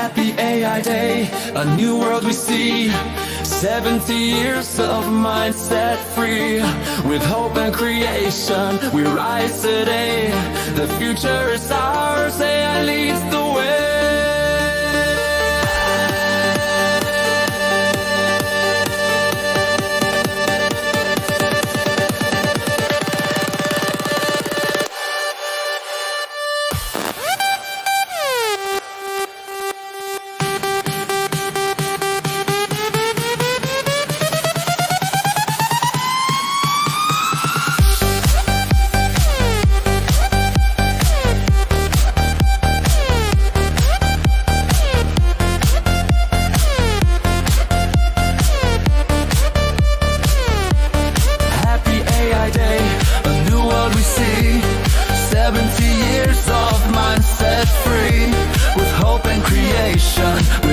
Happy AI Day, a new world we see. 70 years of mindset free. With hope and creation, we rise today. The future is ours, AI leads the way. Free with hope and creation.